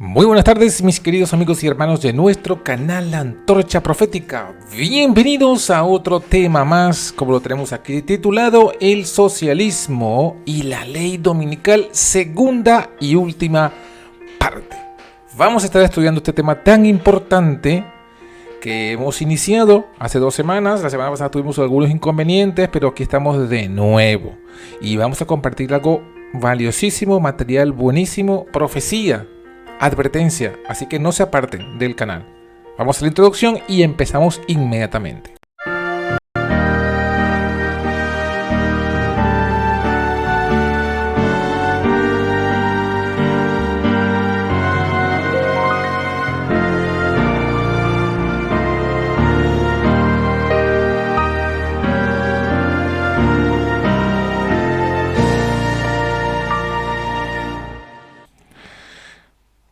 Muy buenas tardes, mis queridos amigos y hermanos de nuestro canal La Antorcha Profética. Bienvenidos a otro tema más, como lo tenemos aquí titulado El socialismo y la ley dominical, segunda y última parte. Vamos a estar estudiando este tema tan importante que hemos iniciado hace 2 semanas. La semana pasada tuvimos algunos inconvenientes, pero aquí estamos de nuevo. Y vamos a compartir algo valiosísimo, material buenísimo, profecía. Advertencia, así que no se aparten del canal. Vamos a la introducción y empezamos inmediatamente.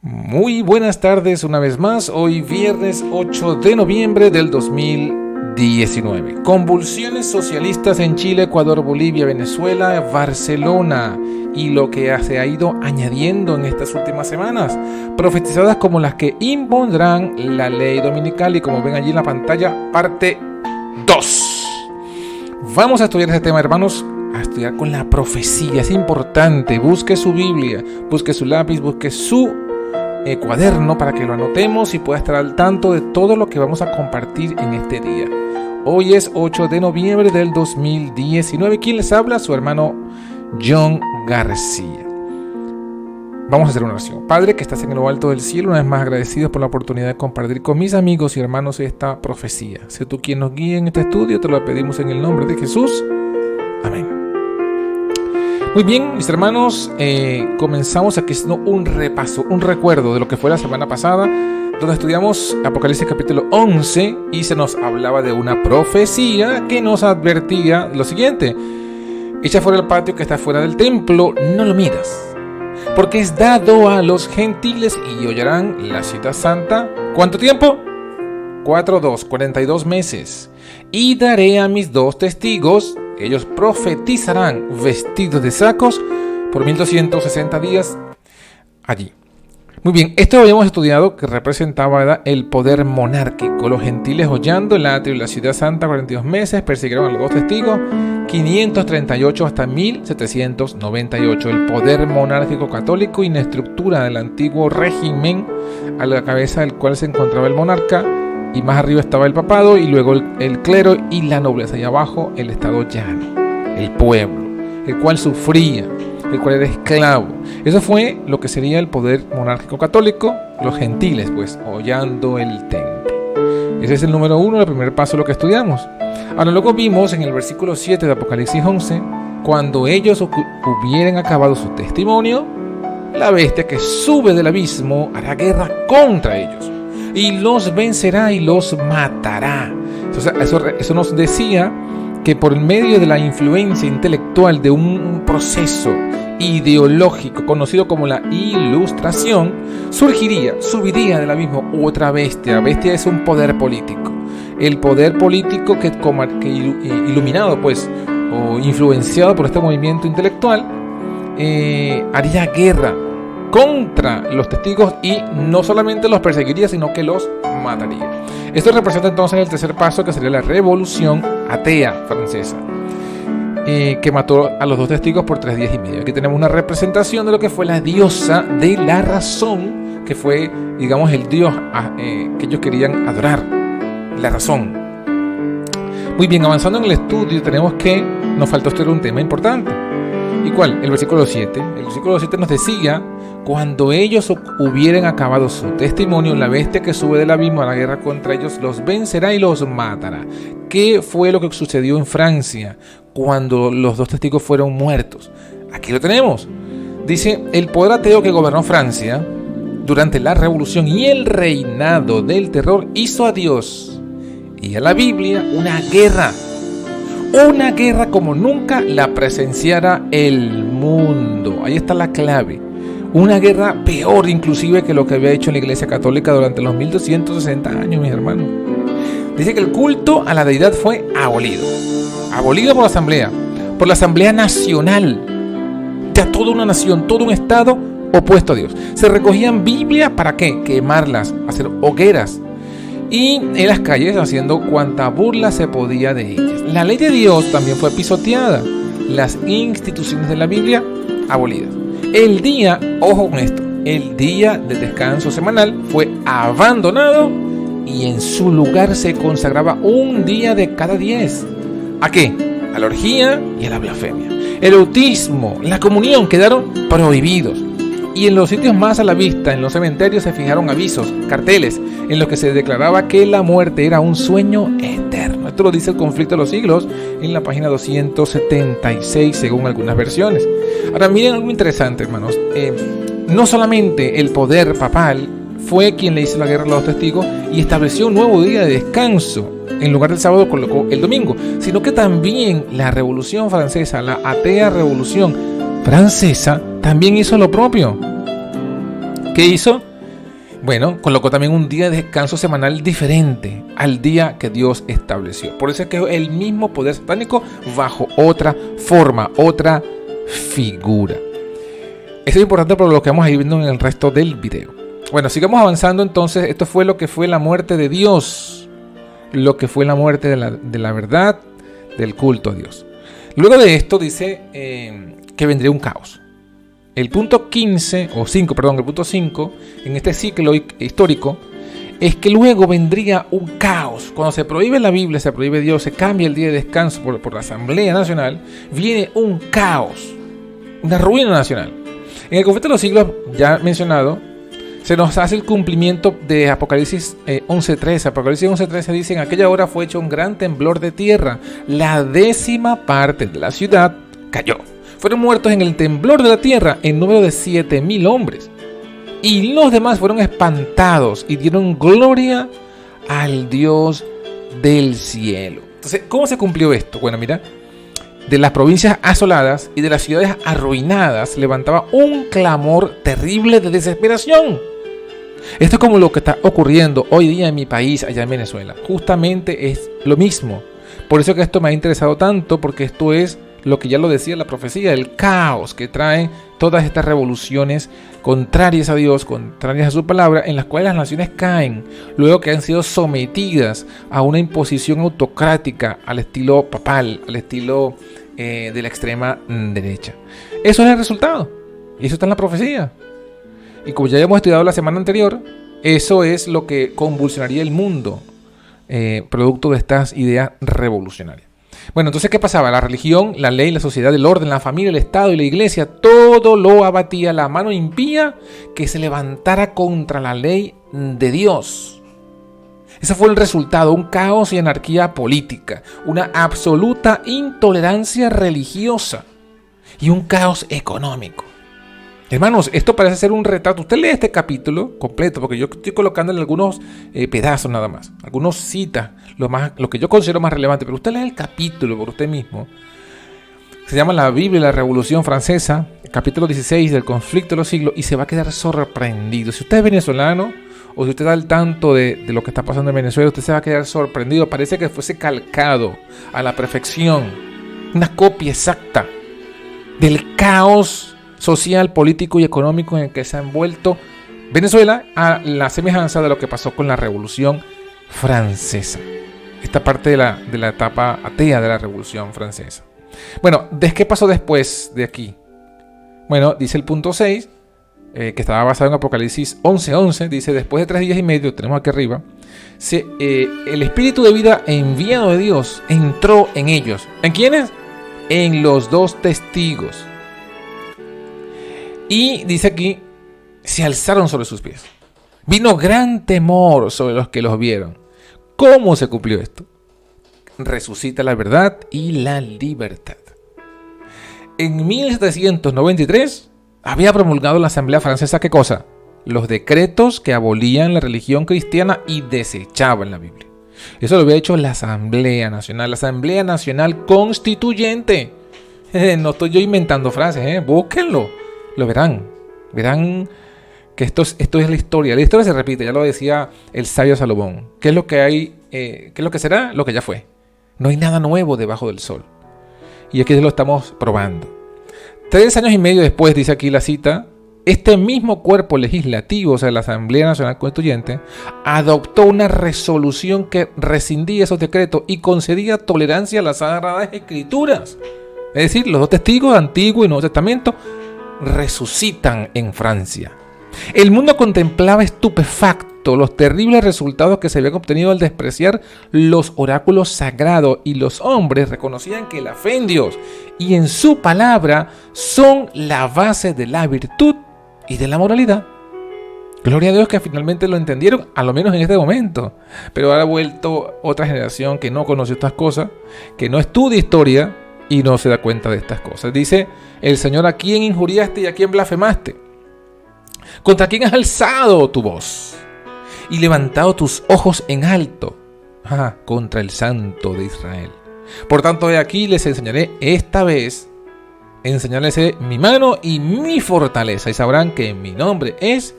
Muy buenas tardes una vez más, hoy viernes 8 de noviembre del 2019. Convulsiones socialistas en Chile, Ecuador, Bolivia, Venezuela, Barcelona y lo que se ha ido añadiendo en estas últimas semanas, profetizadas como las que impondrán la ley dominical y como ven allí en la pantalla, parte 2. Vamos a estudiar este tema, hermanos, a estudiar con la profecía, es importante. Busque su Biblia, busque su lápiz, busque su cuaderno para que lo anotemos y pueda estar al tanto de todo lo que vamos a compartir en este día. Hoy es 8 de noviembre del 2019. ¿Quién les habla? Su hermano John García. Vamos a hacer una oración. Padre que estás en lo alto del cielo, una vez más agradecidos por la oportunidad de compartir con mis amigos y hermanos esta profecía. Sé tú quien nos guíe en este estudio, te lo pedimos en el nombre de Jesús. Amén. Muy bien, mis hermanos, comenzamos aquí haciendo un repaso, un recuerdo de lo que fue la semana pasada, donde estudiamos Apocalipsis capítulo 11 y se nos hablaba de una profecía que nos advertía lo siguiente: echa fuera el patio que está fuera del templo, no lo midas, porque es dado a los gentiles y hollarán la ciudad santa. ¿Cuánto tiempo? 42 meses. Y daré a mis 2 testigos, ellos profetizarán vestidos de sacos por 1260 días allí. Muy bien, esto habíamos estudiado que representaba, ¿verdad?, el poder monárquico. Los gentiles hollando el atrio y la ciudad santa 42 meses, persiguieron a los 2 testigos, 538 hasta 1798. El poder monárquico católico y la estructura del antiguo régimen, a la cabeza del cual se encontraba el monarca, y más arriba estaba el papado, y luego el clero y la nobleza, y abajo el estado llano, el pueblo, el cual sufría, el cual era esclavo. Eso fue lo que sería el poder monárquico católico, los gentiles, pues, hollando el templo. Ese es el número 1, el primer paso de lo que estudiamos. Ahora luego vimos en el versículo 7 de Apocalipsis 11, cuando ellos hubieren acabado su testimonio, la bestia que sube del abismo hará guerra contra ellos, y los vencerá y los matará. Entonces, eso nos decía que por medio de la influencia intelectual de un proceso ideológico conocido como la Ilustración, subiría del abismo otra bestia. Bestia es un poder político. El poder político que iluminado, pues, o influenciado por este movimiento intelectual, haría guerra contra los testigos y no solamente los perseguiría, sino que los mataría. Esto representa entonces el tercer paso, que sería la revolución atea francesa, que mató a los 2 testigos por 3 días y medio. Aquí tenemos una representación de lo que fue la diosa de la razón, que fue, digamos, el dios que ellos querían adorar, la razón. Muy bien, avanzando en el estudio, tenemos que nos faltó estudiar un tema importante. ¿Y cuál? El versículo 7. El versículo 7 nos decía: cuando ellos hubieren acabado su testimonio, la bestia que sube del abismo a la guerra contra ellos los vencerá y los matará. ¿Qué fue lo que sucedió en Francia cuando los 2 testigos fueron muertos? Aquí lo tenemos. Dice: el poder ateo que gobernó Francia durante la revolución y el reinado del terror hizo a Dios y a la Biblia una guerra como nunca la presenciara el mundo. Ahí está la clave. Una guerra peor inclusive que lo que había hecho la Iglesia Católica durante los 1260 años, mis hermanos. Dice que el culto a la deidad fue abolido por la Asamblea Nacional. Ya toda una nación, todo un estado opuesto a Dios. Se recogían Biblias, ¿para qué? Quemarlas, hacer hogueras. Y en las calles haciendo cuanta burla se podía de ellas. La ley de Dios también fue pisoteada. Las instituciones de la Biblia abolidas. El día, ojo con esto, el día de descanso semanal fue abandonado y en su lugar se consagraba un día de cada 10. ¿A qué? A la orgía y a la blasfemia. El bautismo, la comunión quedaron prohibidos. Y en los sitios más a la vista, en los cementerios, se fijaron avisos, carteles, en los que se declaraba que la muerte era un sueño eterno. Esto lo dice el Conflicto de los Siglos en la página 276, según algunas versiones. Ahora miren algo interesante, hermanos. No solamente el poder papal fue quien le hizo la guerra a los testigos y estableció un nuevo día de descanso. En lugar del sábado colocó el domingo, sino que también la Revolución Francesa, la atea Revolución Francesa, también hizo lo propio. ¿Qué hizo? Bueno, colocó también un día de descanso semanal diferente al día que Dios estableció. Por eso es que el mismo poder satánico bajo otra forma, otra figura. Eso es importante por lo que vamos a ir viendo en el resto del video. Bueno, sigamos avanzando entonces. Esto fue lo que fue la muerte de Dios. Lo que fue la muerte de la verdad, del culto a Dios. Luego de esto dice que vendría un caos. El punto 5 en este ciclo histórico es que luego vendría un caos. Cuando se prohíbe la Biblia, se prohíbe Dios, se cambia el día de descanso por la Asamblea Nacional, viene un caos, una ruina nacional. En el Conflicto de los Siglos, ya mencionado, se nos hace el cumplimiento de Apocalipsis 11:13. Apocalipsis 11:13 dice: en aquella hora fue hecho un gran temblor de tierra. La 10ª parte de la ciudad cayó. Fueron muertos en el temblor de la tierra en número de 7,000 hombres. Y los demás fueron espantados y dieron gloria al Dios del cielo. Entonces, ¿cómo se cumplió esto? Bueno, mira, de las provincias asoladas y de las ciudades arruinadas levantaba un clamor terrible de desesperación. Esto es como lo que está ocurriendo hoy día en mi país, allá en Venezuela. Justamente es lo mismo. Por eso que esto me ha interesado tanto, porque esto es lo que ya lo decía la profecía, el caos que trae todas estas revoluciones contrarias a Dios, contrarias a su palabra, en las cuales las naciones caen, luego que han sido sometidas a una imposición autocrática al estilo papal, al estilo de la extrema derecha. Eso es el resultado, y eso está en la profecía. Y como ya hemos estudiado la semana anterior, eso es lo que convulsionaría el mundo, producto de estas ideas revolucionarias. Bueno, entonces, ¿qué pasaba? La religión, la ley, la sociedad, el orden, la familia, el Estado y la iglesia, todo lo abatía la mano impía que se levantara contra la ley de Dios. Ese fue el resultado, un caos y anarquía política, una absoluta intolerancia religiosa y un caos económico. Hermanos, esto parece ser un retrato. Usted lee este capítulo completo, porque yo estoy colocándole algunos pedazos nada más. Algunos citas, lo que yo considero más relevante. Pero usted lee el capítulo por usted mismo. Se llama La Biblia y la Revolución Francesa, capítulo 16 del Conflicto de los Siglos, y se va a quedar sorprendido. Si usted es venezolano, o si usted está al tanto de lo que está pasando en Venezuela, usted se va a quedar sorprendido. Parece que fuese calcado a la perfección. Una copia exacta del caos social, político y económico en el que se ha envuelto Venezuela, a la semejanza de lo que pasó con la Revolución Francesa. Esta parte de la etapa atea de la Revolución Francesa. Bueno, ¿qué pasó después de aquí? Bueno, dice el punto 6, que estaba basado en Apocalipsis 11:11, dice: después de 3 días y medio, tenemos aquí arriba, el espíritu de vida enviado de Dios entró en ellos. ¿En quiénes? En los 2 testigos. Y dice aquí, se alzaron sobre sus pies. Vino gran temor sobre los que los vieron. ¿Cómo se cumplió esto? Resucita la verdad y la libertad. En 1793 había promulgado la Asamblea Francesa, ¿qué cosa? Los decretos que abolían la religión cristiana y desechaban la Biblia. Eso lo había hecho la Asamblea Nacional Constituyente. No estoy yo inventando frases, búsquenlo. Lo verán que esto es la historia. La historia se repite, ya lo decía el sabio Salomón. ¿Qué es lo que hay? ¿Qué es lo que será? Lo que ya fue. No hay nada nuevo debajo del sol. Y aquí lo estamos probando. 3 años y medio después, dice aquí la cita, este mismo cuerpo legislativo, o sea, la Asamblea Nacional Constituyente, adoptó una resolución que rescindía esos decretos y concedía tolerancia a las Sagradas Escrituras. Es decir, los dos testigos, Antiguo y Nuevo Testamento, resucitan en Francia. El mundo contemplaba estupefacto los terribles resultados que se habían obtenido al despreciar los oráculos sagrados, y los hombres reconocían que la fe en Dios y en su palabra son la base de la virtud y de la moralidad. Gloria a Dios que finalmente lo entendieron, a lo menos en este momento. Pero ahora ha vuelto otra generación que no conoce estas cosas, que no estudia historia y no se da cuenta de estas cosas. Dice el Señor: ¿a quién injuriaste y a quién blasfemaste? ¿Contra quién has alzado tu voz y levantado tus ojos en alto? Contra el Santo de Israel. Por tanto, de aquí les enseñaré esta vez, enseñarles mi mano y mi fortaleza, y sabrán que mi nombre es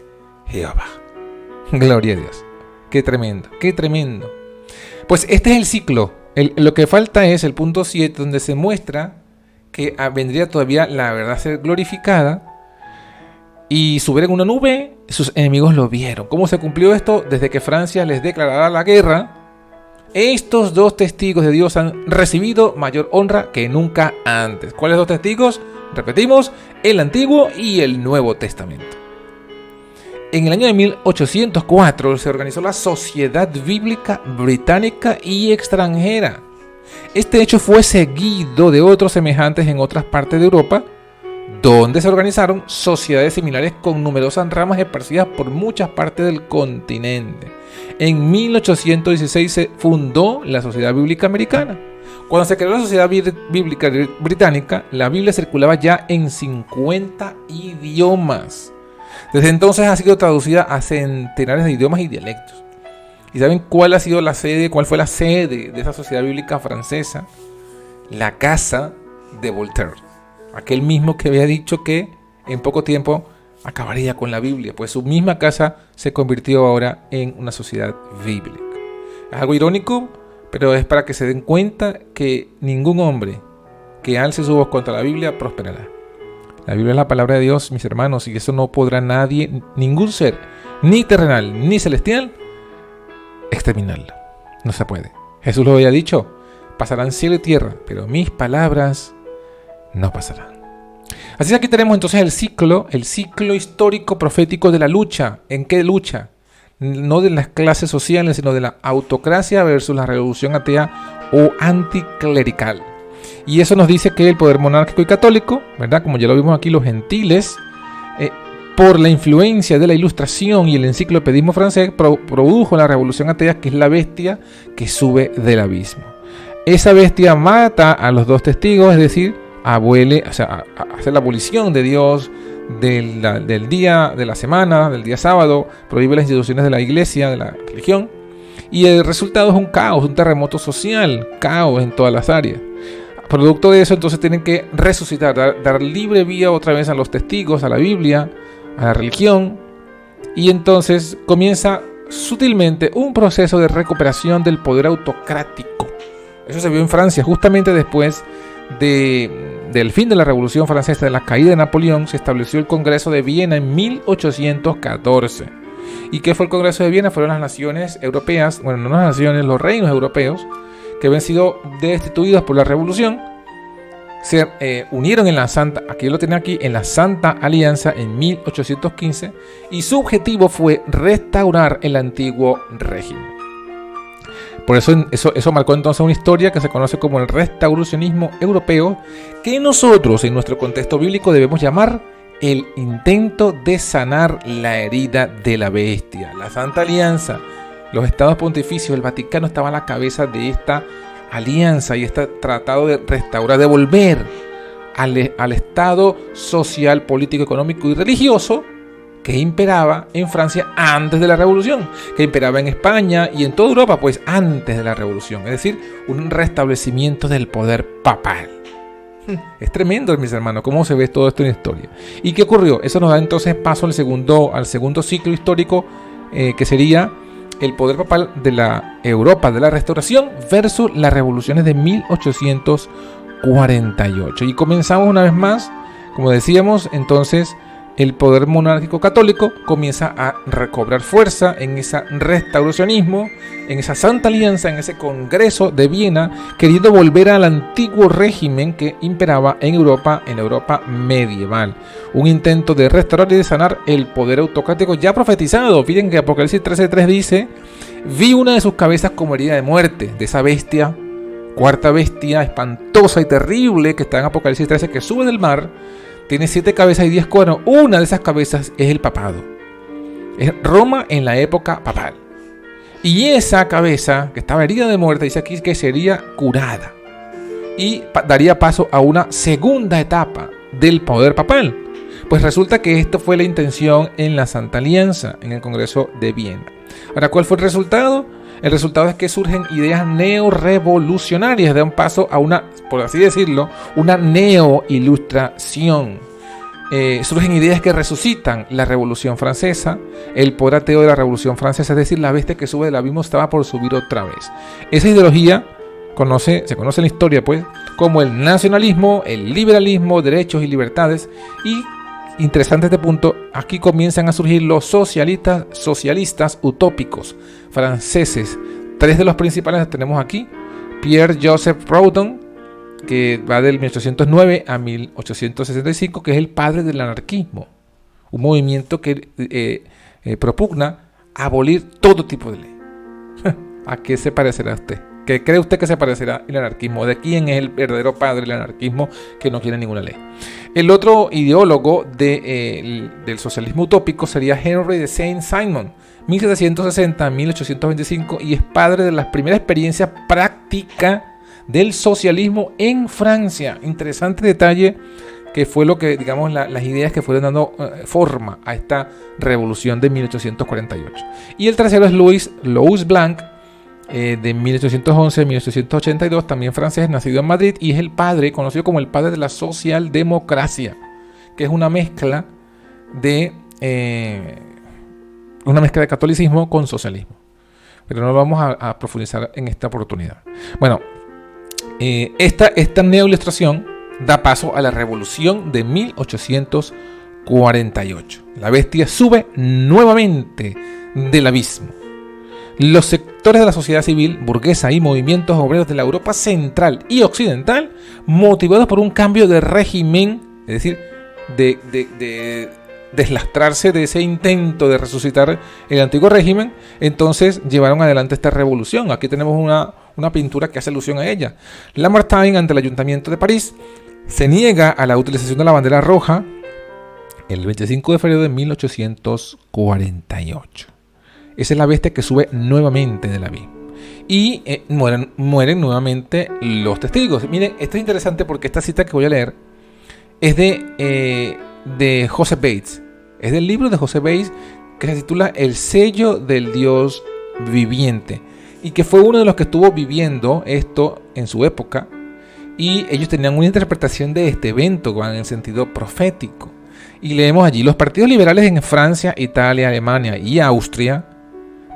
Jehová. Gloria a Dios. Qué tremendo, qué tremendo. Pues este es el ciclo. Lo que falta es el punto 7, donde se muestra que vendría todavía la verdad a ser glorificada, y subir en una nube, sus enemigos lo vieron. ¿Cómo se cumplió esto? Desde que Francia les declarara la guerra, estos dos testigos de Dios han recibido mayor honra que nunca antes. ¿Cuáles dos testigos? Repetimos, el Antiguo y el Nuevo Testamento. En el año de 1804 se organizó la Sociedad Bíblica Británica y Extranjera. Este hecho fue seguido de otros semejantes en otras partes de Europa, donde se organizaron sociedades similares con numerosas ramas esparcidas por muchas partes del continente. En 1816 se fundó la Sociedad Bíblica Americana. Cuando se creó la Sociedad Bíblica Británica, la Biblia circulaba ya en 50 idiomas. Desde entonces ha sido traducida a centenares de idiomas y dialectos. ¿Y saben cuál fue la sede de esa Sociedad Bíblica francesa? La casa de Voltaire. Aquel mismo que había dicho que en poco tiempo acabaría con la Biblia, pues su misma casa se convirtió ahora en una sociedad bíblica. Es algo irónico, pero es para que se den cuenta que ningún hombre que alce su voz contra la Biblia prosperará. La Biblia es la palabra de Dios, mis hermanos, y eso no podrá nadie, ningún ser, ni terrenal ni celestial, exterminarlo. No se puede. Jesús lo había dicho: pasarán cielo y tierra, pero mis palabras no pasarán. Así que aquí tenemos entonces el ciclo histórico profético de la lucha. ¿En qué lucha? No de las clases sociales, sino de la autocracia versus la revolución atea o anticlerical. Y eso nos dice que el poder monárquico y católico, ¿verdad? Como ya lo vimos aquí, los gentiles, por la influencia de la Ilustración y el enciclopedismo francés, produjo la revolución atea, que es la bestia que sube del abismo. Esa bestia mata a los dos testigos, es decir, hace la abolición de Dios del día de la semana, del día sábado, prohíbe las instituciones de la iglesia, de la religión, y el resultado es un caos, un terremoto social, caos en todas las áreas. Producto de eso, entonces tienen que resucitar, dar libre vía otra vez a los testigos, a la Biblia, a la religión, y entonces comienza sutilmente un proceso de recuperación del poder autocrático. Eso se vio en Francia justamente después del fin de la Revolución Francesa, de la caída de Napoleón. Se estableció el Congreso de Viena en 1814. ¿Y qué fue el Congreso de Viena? Fueron las naciones europeas, bueno, no las naciones, los reinos europeos, que habían sido destituidos por la Revolución, se unieron en la Santa, aquí lo tenía aquí, en la Santa Alianza en 1815, y su objetivo fue restaurar el antiguo régimen. Por eso marcó entonces una historia que se conoce como el restauracionismo europeo, que nosotros en nuestro contexto bíblico debemos llamar el intento de sanar la herida de la bestia. La Santa Alianza, los estados pontificios, el Vaticano estaba a la cabeza de esta alianza y este tratado de restaurar, de volver al estado social, político, económico y religioso que imperaba en Francia antes de la Revolución, que imperaba en España y en toda Europa, pues antes de la Revolución. Es decir, un restablecimiento del poder papal. Es tremendo, mis hermanos, cómo se ve todo esto en la historia. ¿Y qué ocurrió? Eso nos da entonces paso al segundo ciclo histórico, que sería el poder papal de la Europa de la Restauración versus las revoluciones de 1848. Y comenzamos una vez más, como decíamos, entonces el poder monárquico católico comienza a recobrar fuerza en ese restauracionismo, en esa Santa Alianza, en ese Congreso de Viena, queriendo volver al antiguo régimen que imperaba en la Europa medieval. Un intento de restaurar y de sanar el poder autocrático ya profetizado. Fíjense que Apocalipsis 13:3 dice: vi una de sus cabezas como herida de muerte, de esa bestia, cuarta bestia espantosa y terrible que está en Apocalipsis 13, que sube del mar. Tiene 7 cabezas y 10 cuernos. Una de esas cabezas es el papado. Es Roma en la época papal. Y esa cabeza, que estaba herida de muerte, dice aquí que sería curada. Y daría paso a una segunda etapa del poder papal. Pues resulta que esto fue la intención en la Santa Alianza, en el Congreso de Viena. Ahora, ¿cuál fue el resultado? El resultado es que surgen ideas neorevolucionarias, dan paso a una, por así decirlo, una neoilustración. Surgen ideas que resucitan la Revolución Francesa, el poder ateo de la Revolución Francesa, es decir, la bestia que sube del abismo estaba por subir otra vez. Esa ideología se conoce en la historia, pues, como el nacionalismo, el liberalismo, derechos y libertades. Y interesante este punto, aquí comienzan a surgir los socialistas utópicos franceses. 3 de los principales los tenemos aquí: Pierre-Joseph Proudhon, que va del 1809 a 1865, que es el padre del anarquismo, un movimiento que propugna abolir todo tipo de ley. ¿A qué se parecerá usted? ¿Qué cree usted que se parecerá el anarquismo? ¿De quién es el verdadero padre del anarquismo que no quiere ninguna ley? El otro ideólogo del socialismo utópico sería Henry de Saint-Simon, 1760-1825, y es padre de la primera experiencia práctica del socialismo en Francia. Interesante detalle, que fue lo que, digamos, las ideas que fueron dando forma a esta revolución de 1848. Y el tercero es Louis Blanc, de 1811 a 1882, también francés, nacido en Madrid, y es el padre, conocido como el padre de la socialdemocracia, que es una mezcla de catolicismo con socialismo. Pero no lo vamos a profundizar en esta oportunidad. Bueno, esta neoilustración da paso a la revolución de 1848. La bestia sube nuevamente del abismo. Los sectores de la sociedad civil, burguesa y movimientos obreros de la Europa central y occidental, motivados por un cambio de régimen, es decir, de deslastrarse de ese intento de resucitar el antiguo régimen, entonces llevaron adelante esta revolución. Aquí tenemos una pintura que hace alusión a ella. Lamartine, ante el Ayuntamiento de París, se niega a la utilización de la bandera roja el 25 de febrero de 1848. Esa es la bestia que sube nuevamente del abismo. Y mueren nuevamente los testigos. Miren, esto es interesante porque esta cita que voy a leer es de Joseph Bates. Es del libro de Joseph Bates, que se titula El sello del Dios viviente, y que fue uno de los que estuvo viviendo esto en su época, y ellos tenían una interpretación de este evento en el sentido profético. Y leemos allí: los partidos liberales en Francia, Italia, Alemania y Austria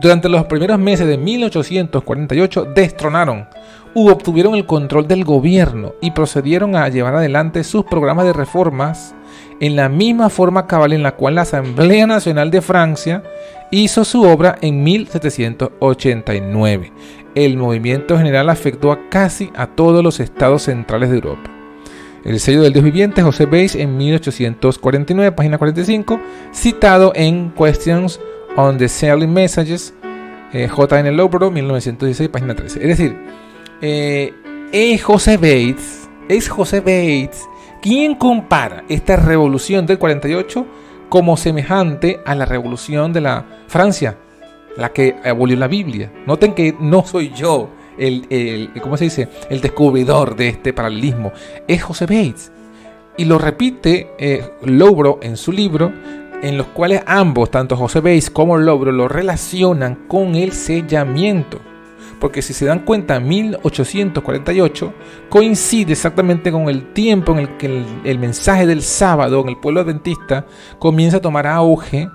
durante los primeros meses de 1848 destronaron u obtuvieron el control del gobierno y procedieron a llevar adelante sus programas de reformas en la misma forma cabal en la cual la Asamblea Nacional de Francia hizo su obra en 1789. El movimiento general afectó a casi a todos los estados centrales de Europa. El sello del Dios viviente, Joseph Bates, en 1849, página 45, citado en Questions on the Selling Messages, J.N. Loughborough, 1916, página 13. Es decir, es Joseph Bates quien compara esta revolución del 48 como semejante a la revolución de la Francia, la que abolió la Biblia. Noten que no soy yo ¿cómo se dice?, el descubridor de este paralelismo. Es Joseph Bates. Y lo repite Loughborough en su libro, en los cuales ambos, tanto Joseph Bates como Loughborough, lo relacionan con el sellamiento. Porque si se dan cuenta, 1848 coincide exactamente con el tiempo en el que el mensaje del sábado en el pueblo adventista comienza a tomar auge,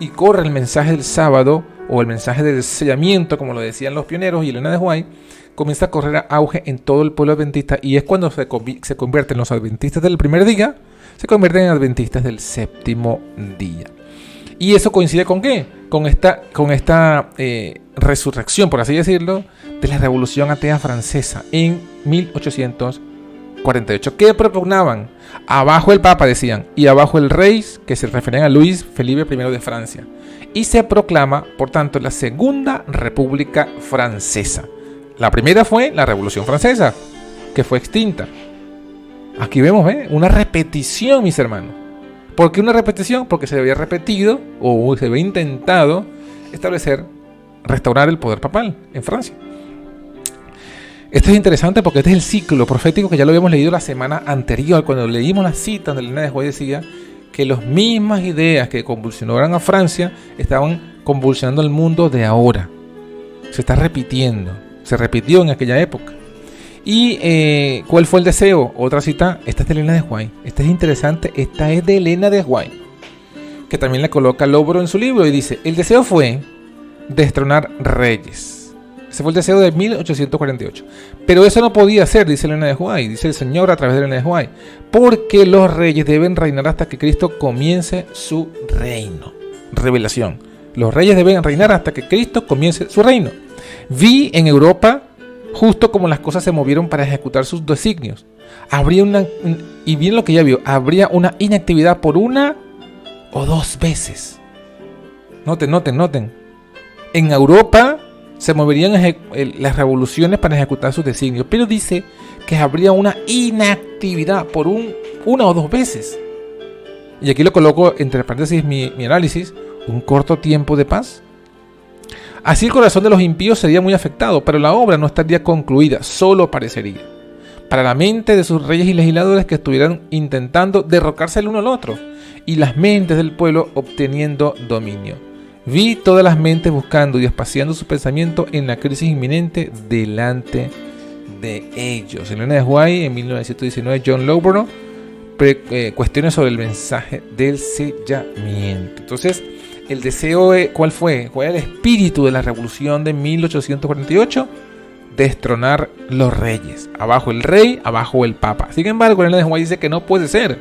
y corre el mensaje del sábado, o el mensaje del sellamiento, como lo decían los pioneros y Elena de White, comienza a correr a auge en todo el pueblo adventista, y es cuando se convierten los adventistas del primer día, se convierten en adventistas del séptimo día. ¿Y eso coincide con qué? Con esta resurrección, por así decirlo, de la Revolución Atea Francesa en 1848. ¿Qué propugnaban? Abajo el Papa, decían, y abajo el rey, que se referían a Luis Felipe I de Francia. Y se proclama, por tanto, la Segunda República Francesa. La primera fue la Revolución Francesa, que fue extinta. Aquí vemos una repetición, mis hermanos. ¿Por qué una repetición? Porque se había repetido o se había intentado restaurar el poder papal en Francia. Esto es interesante porque este es el ciclo profético que ya lo habíamos leído la semana anterior, cuando leímos la cita donde Elena de White decía que las mismas ideas que convulsionaron a Francia estaban convulsionando el mundo de ahora. Se está repitiendo, se repitió en aquella época. ¿Y cuál fue el deseo? Otra cita, esta es de Elena de White. Esta es interesante, esta es de Elena de White, que también la coloca Lobro en su libro y dice: el deseo fue destronar reyes. Ese fue el deseo de 1848. Pero eso no podía ser, dice Elena de White, dice el Señor a través de Elena de White, porque los reyes deben reinar hasta que Cristo comience su reino. Revelación. Los reyes deben reinar hasta que Cristo comience su reino. Vi en Europa justo como las cosas se movieron para ejecutar sus designios. Y bien lo que ya vio, habría una inactividad por 1 o 2 veces. Noten. En Europa se moverían las revoluciones para ejecutar sus designios, pero dice que habría una inactividad por 1 o 2 veces. Y aquí lo coloco entre paréntesis mi análisis: un corto tiempo de paz. Así el corazón de los impíos sería muy afectado, pero la obra no estaría concluida, solo parecería. Para la mente de sus reyes y legisladores que estuvieran intentando derrocarse el uno al otro, y las mentes del pueblo obteniendo dominio. Vi todas las mentes buscando y espaciando su pensamiento en la crisis inminente delante de ellos. Elena de White, en 1919, John Lowborough, cuestiones sobre el mensaje del sellamiento. Entonces, el deseo, ¿cuál fue? ¿Cuál era el espíritu de la revolución de 1848? Destronar los reyes. Abajo el rey, abajo el papa. Sin embargo, Elena de White dice que no puede ser.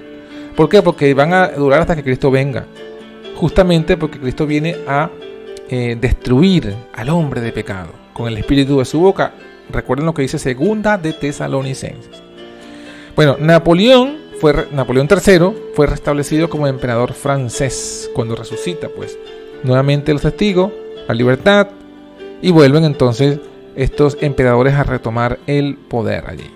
¿Por qué? Porque van a durar hasta que Cristo venga. Justamente porque Cristo viene a destruir al hombre de pecado con el espíritu de su boca. Recuerden lo que dice Segunda de Tesalonicenses. Bueno, Napoleón III fue restablecido como emperador francés cuando resucita, pues, nuevamente los testigos, la libertad, y vuelven entonces estos emperadores a retomar el poder allí.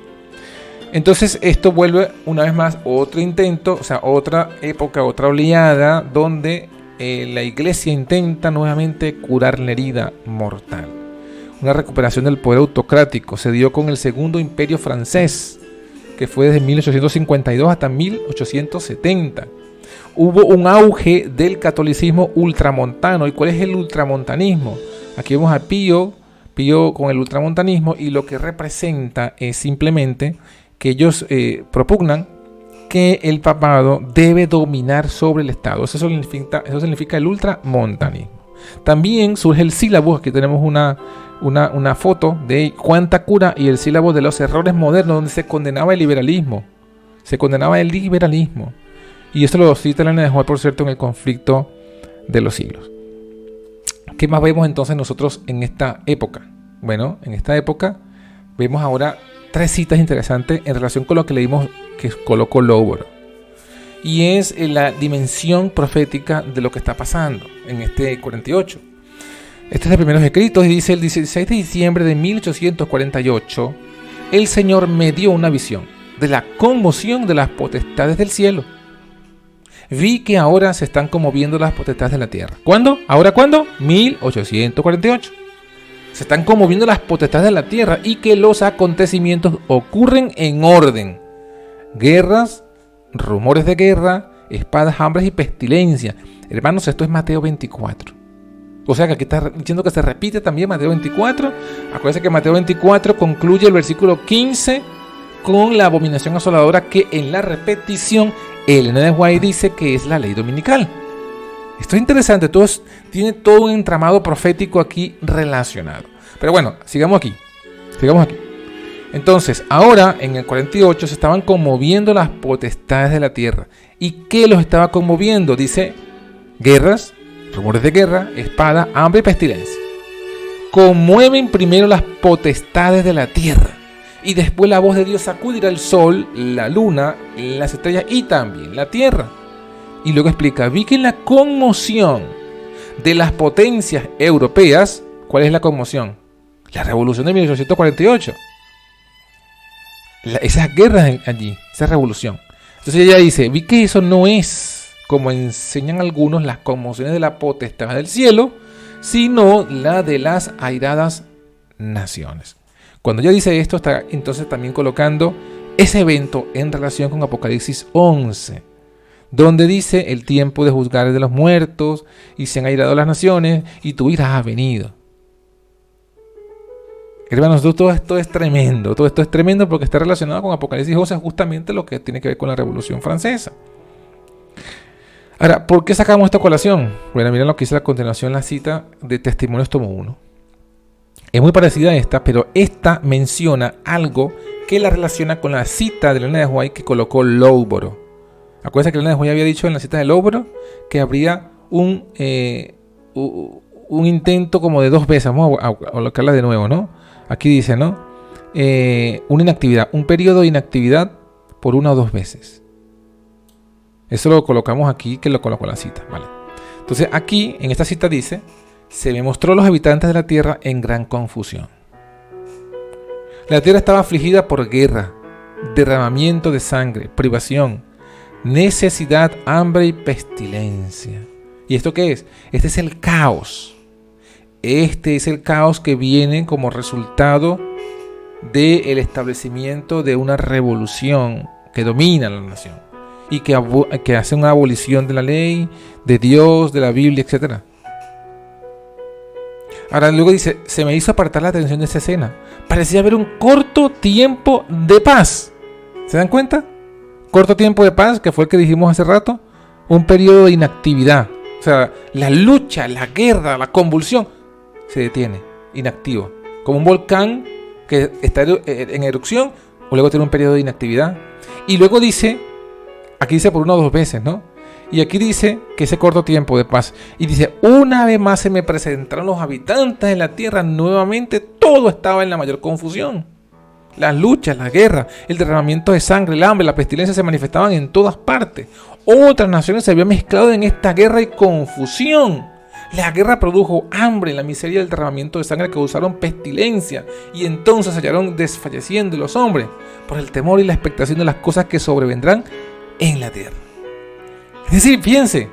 Entonces esto vuelve una vez más otro intento, o sea, otra época, otra oleada donde la iglesia intenta nuevamente curar la herida mortal. Una recuperación del poder autocrático se dio con el Segundo Imperio Francés, que fue desde 1852 hasta 1870. Hubo un auge del catolicismo ultramontano. ¿Y cuál es el ultramontanismo? Aquí vemos a Pío con el ultramontanismo, y lo que representa es simplemente que ellos propugnan que el papado debe dominar sobre el Estado. Eso significa el ultramontanismo. También surge el sílabo. Aquí tenemos una foto de Juan Tacura y el sílabo de los errores modernos, donde se condenaba el liberalismo. Y esto lo cita Elena de White, por cierto, en el conflicto de los siglos. ¿Qué más vemos entonces nosotros en esta época? Bueno, en esta época vemos ahora 3 citas interesantes en relación con lo que leímos que colocó Lowborough. Y es la dimensión profética de lo que está pasando en este 48. Este es de Primeros Escritos y dice: el 16 de diciembre de 1848, el Señor me dio una visión de la conmoción de las potestades del cielo. Vi que ahora se están conmoviendo las potestades de la tierra. ¿Cuándo? ¿Ahora cuándo? 1848. Se están conmoviendo las potestades de la tierra y que los acontecimientos ocurren en orden. Guerras, rumores de guerra, espadas, hambres y pestilencia. Hermanos, esto es Mateo 24. O sea que aquí está diciendo que se repite también Mateo 24. Acuérdense que Mateo 24 concluye el versículo 15 con la abominación asoladora, que en la repetición Elena de White dice que es la ley dominical. Esto es interesante, tiene todo un entramado profético aquí relacionado. Pero bueno, sigamos aquí. Entonces, ahora en el 48 se estaban conmoviendo las potestades de la tierra. ¿Y qué los estaba conmoviendo? Dice, guerras, rumores de guerra, espada, hambre y pestilencia. Conmueven primero las potestades de la tierra, y después la voz de Dios sacudirá el sol, la luna, las estrellas y también la tierra. Y luego explica, vi que en la conmoción de las potencias europeas, ¿cuál es la conmoción? La revolución de 1848. Esas guerras allí, esa revolución. Entonces ella dice, vi que eso no es, como enseñan algunos, las conmociones de la potestad del cielo, sino la de las airadas naciones. Cuando ella dice esto, está entonces también colocando ese evento en relación con Apocalipsis 11, donde dice el tiempo de juzgar de los muertos, y se han airado las naciones, y tu ira ha venido. Hermanos, todo esto es tremendo, porque está relacionado con Apocalipsis 11, justamente lo que tiene que ver con la Revolución Francesa. Ahora, ¿por qué sacamos esta colación? Bueno, miren lo que dice a continuación la cita de Testimonios tomo 1. Es muy parecida a esta, pero esta menciona algo que la relaciona con la cita de Elena de White que colocó Loughborough. Acuérdense que Elena de White había dicho en la cita de Loughborough que habría un intento como de 2 veces. Vamos a colocarla de nuevo, ¿no? Aquí dice, ¿no? Una inactividad, un periodo de inactividad por 1 o 2 veces. Eso lo colocamos aquí, que lo colocó la cita, ¿vale? Entonces aquí, en esta cita dice, se me mostró a los habitantes de la tierra en gran confusión. La tierra estaba afligida por guerra, derramamiento de sangre, privación, necesidad, hambre y pestilencia. ¿Y esto qué es? Este es el caos. Este es el caos que viene como resultado del establecimiento de una revolución que domina la nación y que hace una abolición de la ley, de Dios, de la Biblia, etc. Ahora luego dice, se me hizo apartar la atención de esa escena. Parecía haber un corto tiempo de paz. ¿Se dan cuenta? Corto tiempo de paz, que fue el que dijimos hace rato. Un periodo de inactividad. O sea, la lucha, la guerra, la convulsión se detiene, inactivo. Como un volcán que está en erupción, o luego tiene un periodo de inactividad. Y luego dice, aquí dice por 1 o 2 veces, ¿no? Y aquí dice que ese corto tiempo de paz. Y dice, una vez más se me presentaron los habitantes de la tierra. Nuevamente todo estaba en la mayor confusión. Las luchas, la guerra, el derramamiento de sangre, el hambre, la pestilencia se manifestaban en todas partes. Otras naciones se habían mezclado en esta guerra y confusión. La guerra produjo hambre, la miseria y el derramamiento de sangre causaron pestilencia. Y entonces se hallaron desfalleciendo los hombres por el temor y la expectación de las cosas que sobrevendrán en la tierra. Es decir, fíjense,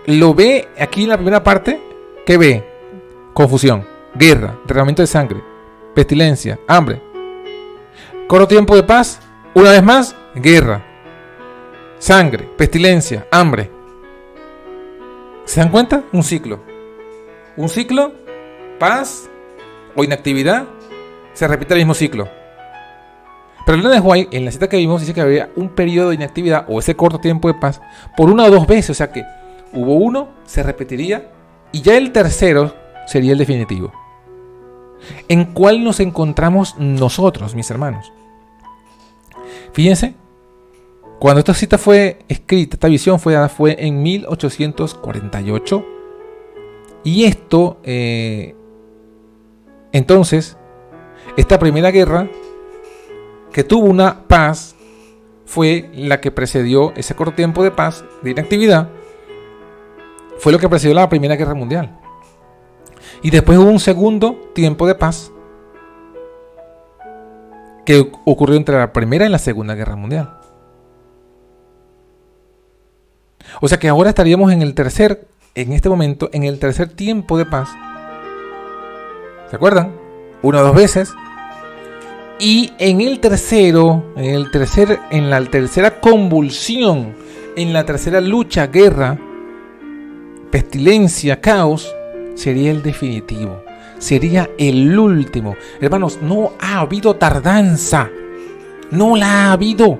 lo ve aquí en la primera parte, ¿qué ve? Confusión, guerra, derramamiento de sangre, pestilencia, hambre. Corto tiempo de paz, una vez más, guerra, sangre, pestilencia, hambre. ¿Se dan cuenta? Un ciclo. Un ciclo, paz o inactividad, se repite el mismo ciclo. Pero Elena de White, en la cita que vimos, dice que había un periodo de inactividad o ese corto tiempo de paz por 1 o 2 veces. O sea que hubo uno, se repetiría y ya el tercero sería el definitivo. ¿En cuál nos encontramos nosotros, mis hermanos? Fíjense, cuando esta cita fue escrita, esta visión fue dada fue en 1848. Y esto, entonces, esta primera guerra que tuvo una paz fue la que precedió ese corto tiempo de paz, de inactividad, fue lo que precedió la Primera Guerra Mundial. Y después hubo un segundo tiempo de paz que ocurrió entre la Primera y la Segunda Guerra Mundial. O sea que ahora estaríamos en este momento, en el tercer tiempo de paz. ¿Se acuerdan? 1 o 2 veces. Y en la tercera convulsión, en la tercera lucha, guerra, pestilencia, caos, sería el definitivo, sería el último. Hermanos, no ha habido tardanza, no la ha habido.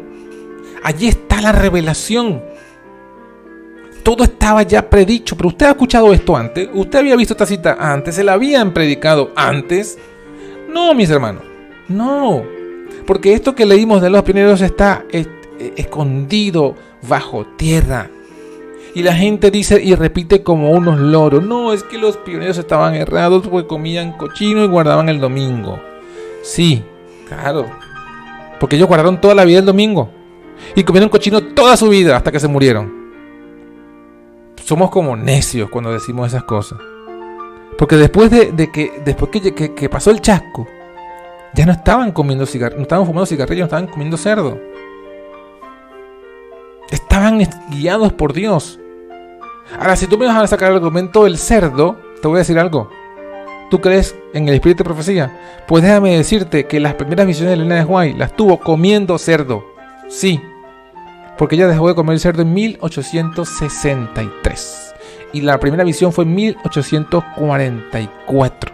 Allí está la revelación. Todo estaba ya predicho, pero usted ha escuchado esto antes, usted había visto esta cita antes, se la habían predicado antes. No, mis hermanos. No, porque esto que leímos de los pioneros está escondido bajo tierra. Y la gente dice y repite como unos loros: no, es que los pioneros estaban errados porque comían cochino y guardaban el domingo. Sí, claro, porque ellos guardaron toda la vida el domingo y comieron cochino toda su vida hasta que se murieron. Somos como necios cuando decimos esas cosas. Porque después que pasó el chasco, ya no estaban comiendo cigarrillos, no estaban fumando cigarrillos, no estaban comiendo cerdo. Estaban guiados por Dios. Ahora, si tú me vas a sacar el argumento del cerdo, te voy a decir algo. ¿Tú crees en el espíritu de profecía? Pues déjame decirte que las primeras visiones de Elena de White las tuvo comiendo cerdo. Sí, porque ella dejó de comer cerdo en 1863. Y la primera visión fue en 1844.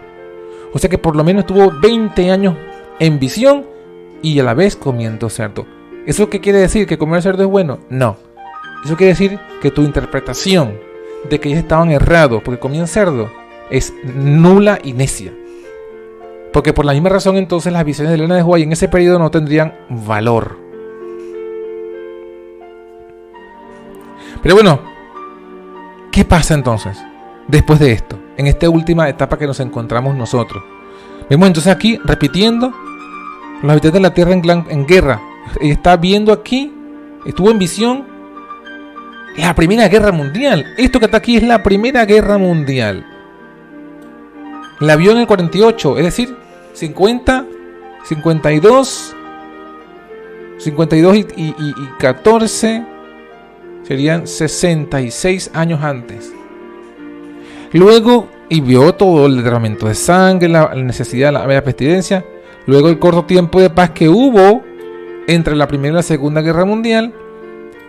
O sea que por lo menos tuvo 20 años en visión y a la vez comiendo cerdo. ¿Eso qué quiere decir? ¿Que comer cerdo es bueno? No. Eso quiere decir que tu interpretación de que ellos estaban errados porque comían cerdo es nula y necia. Porque por la misma razón entonces las visiones de Elena de White en ese periodo no tendrían valor. Pero bueno, ¿qué pasa entonces después de esto? En esta última etapa que nos encontramos nosotros. Vemos entonces aquí repitiendo los habitantes de la tierra en guerra. Está viendo aquí, estuvo en visión la Primera Guerra Mundial. Esto que está aquí es la Primera Guerra Mundial. La vio en el 48, es decir, 50, 52 y 14 serían 66 años antes. Luego, y vio todo el derramamiento de sangre, la necesidad de la pestilencia. Luego el corto tiempo de paz que hubo entre la Primera y la Segunda Guerra Mundial.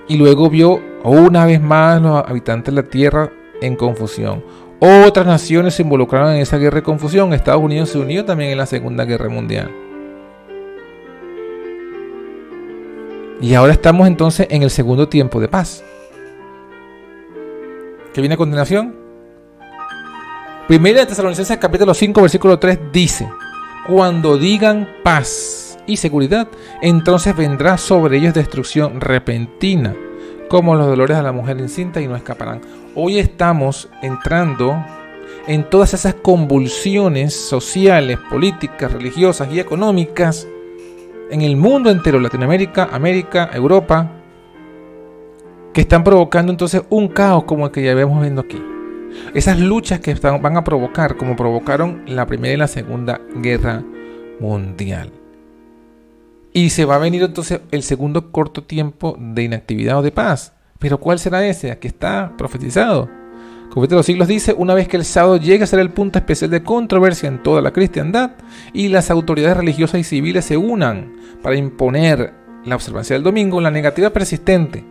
Y luego vio una vez más los habitantes de la tierra en confusión. Otras naciones se involucraron en esa guerra de confusión. Estados Unidos se unió también en la Segunda Guerra Mundial. Y ahora estamos entonces en el segundo tiempo de paz. ¿Qué viene a continuación? Primera de Tesalonicenses capítulo 5 versículo 3 dice: cuando digan paz y seguridad, entonces vendrá sobre ellos destrucción repentina, como los dolores de la mujer encinta, y no escaparán. Hoy estamos entrando en todas esas convulsiones sociales, políticas, religiosas y económicas en el mundo entero, Latinoamérica, América, Europa, que están provocando entonces un caos como el que ya vemos viendo aquí. Esas luchas que van a provocar, como provocaron la Primera y la Segunda Guerra Mundial. Y se va a venir entonces el segundo corto tiempo de inactividad o de paz. Pero ¿cuál será ese? Aquí está profetizado. Profeta de los Siglos dice: una vez que el sábado llegue a ser el punto especial de controversia en toda la cristiandad y las autoridades religiosas y civiles se unan para imponer la observancia del domingo, la negativa persistente,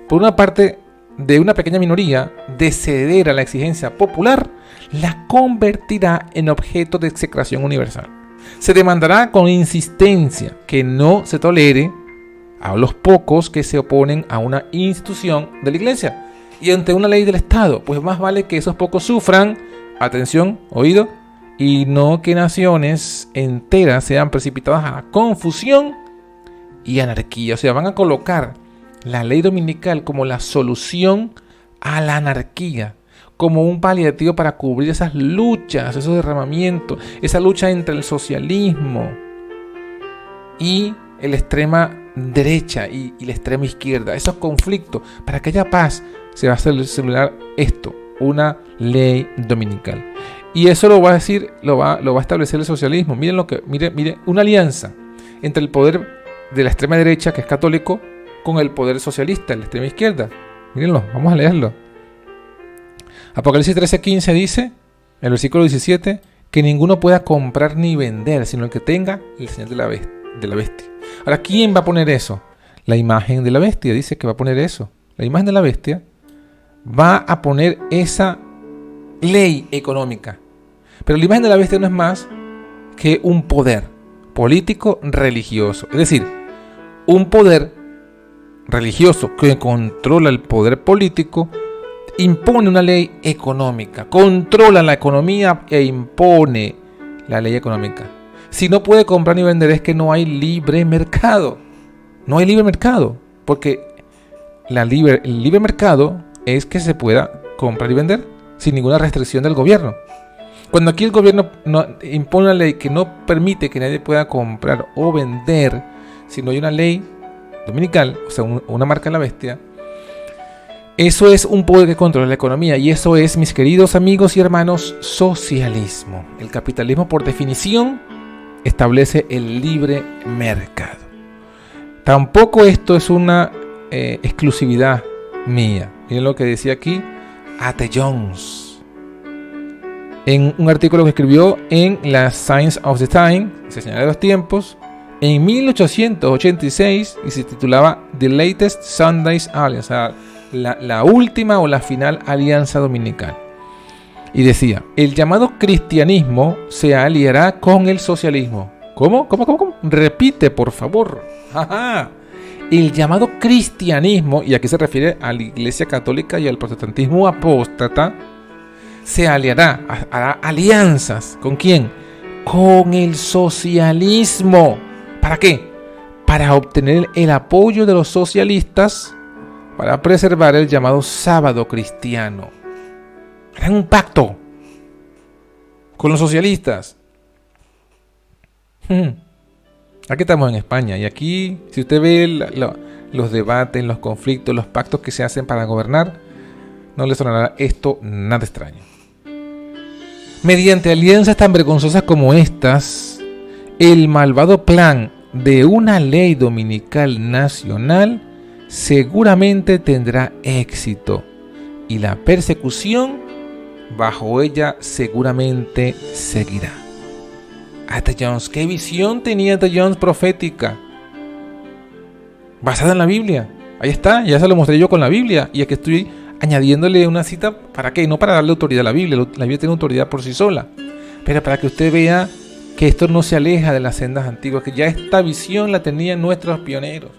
por una parte de una pequeña minoría, de ceder a la exigencia popular, la convertirá en objeto de execración universal. Se demandará con insistencia que no se tolere a los pocos que se oponen a una institución de la iglesia y ante una ley del Estado, pues más vale que esos pocos sufran, atención, oído, y no que naciones enteras sean precipitadas a la confusión y anarquía. O sea, van a colocar la ley dominical como la solución a la anarquía, como un paliativo para cubrir esas luchas, esos derramamientos, esa lucha entre el socialismo y la extrema derecha y la extrema izquierda, esos conflictos. Para que haya paz se va a celebrar esto, una ley dominical. Y eso lo va a decir, lo va a establecer el socialismo. Miren una alianza entre el poder de la extrema derecha, que es católico, con el poder socialista, la extrema izquierda. Mírenlo, vamos a leerlo. Apocalipsis 13:15 dice, en el versículo 17, que ninguno pueda comprar ni vender, sino el que tenga el señal de la bestia. Ahora, ¿quién va a poner eso? La imagen de la bestia dice que va a poner eso. La imagen de la bestia va a poner esa ley económica. Pero la imagen de la bestia no es más que un poder político religioso. Es decir, un poder religioso que controla el poder político, impone una ley económica, controla la economía e impone la ley económica. Si no puede comprar ni vender es que no hay libre mercado. No hay libre mercado, porque el libre mercado es que se pueda comprar y vender sin ninguna restricción del gobierno. Cuando aquí el gobierno impone una ley que no permite que nadie pueda comprar o vender, si no hay una ley dominical, o sea, una marca de la bestia, eso es un poder que controla la economía, y eso es, mis queridos amigos y hermanos, socialismo. El capitalismo, por definición, establece el libre mercado. Tampoco esto es una exclusividad mía. Miren lo que decía aquí A.T. Jones en un artículo que escribió en la Science of the Time, Señal de los Tiempos, en 1886, y se titulaba The Latest Sunday Alliance, o sea, la última o la final alianza dominical. Y decía: el llamado cristianismo se aliará con el socialismo. ¿Cómo? Repite, por favor. ¡Ajá! El llamado cristianismo, y aquí se refiere a la Iglesia Católica y al protestantismo apóstata, se aliará, hará alianzas. ¿Con quién? Con el socialismo. ¿Para qué? Para obtener el apoyo de los socialistas para preservar el llamado sábado cristiano. Harán un pacto con los socialistas. Aquí estamos en España, y aquí, si usted ve los debates, los conflictos, los pactos que se hacen para gobernar, no le sonará esto nada extraño. Mediante alianzas tan vergonzosas como estas, el malvado plan de una ley dominical nacional seguramente tendrá éxito, y la persecución bajo ella seguramente seguirá. A.T. Jones, ¿qué visión tenía A.T. Jones profética? Basada en la Biblia. Ahí está, ya se lo mostré yo con la Biblia, y aquí estoy añadiéndole una cita. ¿Para qué? No para darle autoridad a la Biblia tiene autoridad por sí sola, pero para que usted vea que esto no se aleja de las sendas antiguas, que ya esta visión la tenían nuestros pioneros,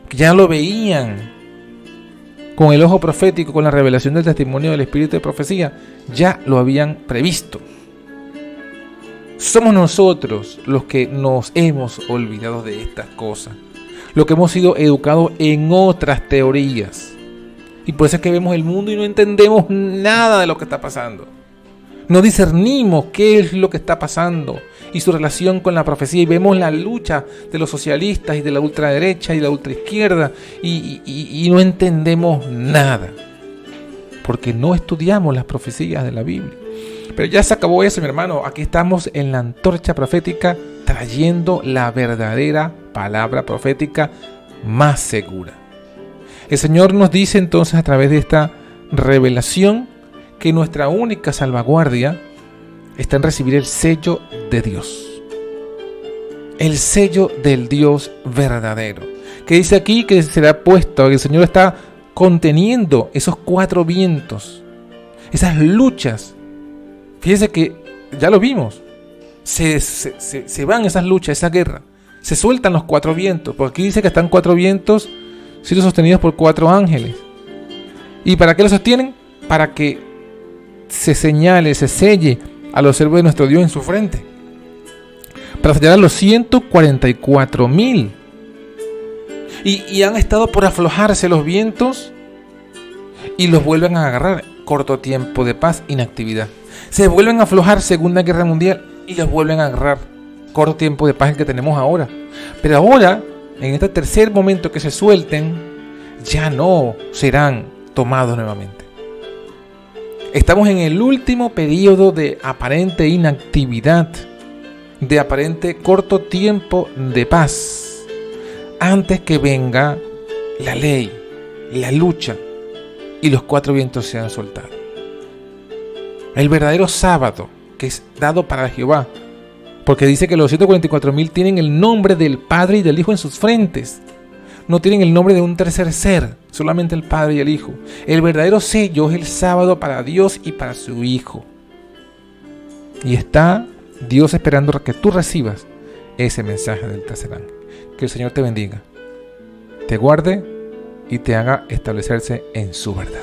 que ya lo veían con el ojo profético, con la revelación del testimonio del Espíritu de profecía, ya lo habían previsto. Somos nosotros los que nos hemos olvidado de estas cosas, los que hemos sido educados en otras teorías, y por eso es que vemos el mundo y no entendemos nada de lo que está pasando. No discernimos qué es lo que está pasando y su relación con la profecía, y vemos la lucha de los socialistas y de la ultraderecha y la ultraizquierda, y no entendemos nada porque no estudiamos las profecías de la Biblia. Pero ya se acabó eso, mi hermano. Aquí estamos en la antorcha profética, trayendo la verdadera palabra profética más segura. El Señor nos dice entonces, a través de esta revelación, que nuestra única salvaguardia está en recibir el sello de Dios, el sello del Dios verdadero, que dice aquí que será puesto, que el Señor está conteniendo esos cuatro vientos, esas luchas. Fíjense que ya lo vimos, se van esas luchas, esa guerra, se sueltan los cuatro vientos, porque aquí dice que están cuatro vientos siendo sostenidos por cuatro ángeles. ¿Y para qué los sostienen? Para que se señale, se selle a los siervos de nuestro Dios en su frente, para sellar a los 144,000. Y han estado por aflojarse los vientos y los vuelven a agarrar. Corto tiempo de paz, inactividad. Se vuelven a aflojar, Segunda Guerra Mundial, y los vuelven a agarrar. Corto tiempo de paz el que tenemos ahora. Pero ahora, en este tercer momento que se suelten, ya no serán tomados nuevamente. Estamos en el último periodo de aparente inactividad, de aparente corto tiempo de paz, antes que venga la ley, la lucha, y los cuatro vientos sean soltados. El verdadero sábado que es dado para Jehová, porque dice que los 144,000 tienen el nombre del Padre y del Hijo en sus frentes. No tienen el nombre de un tercer ser, solamente el Padre y el Hijo. El verdadero sello es el sábado para Dios y para su Hijo. Y está Dios esperando que tú recibas ese mensaje del tercer ángel. Que el Señor te bendiga, te guarde y te haga establecerse en su verdad.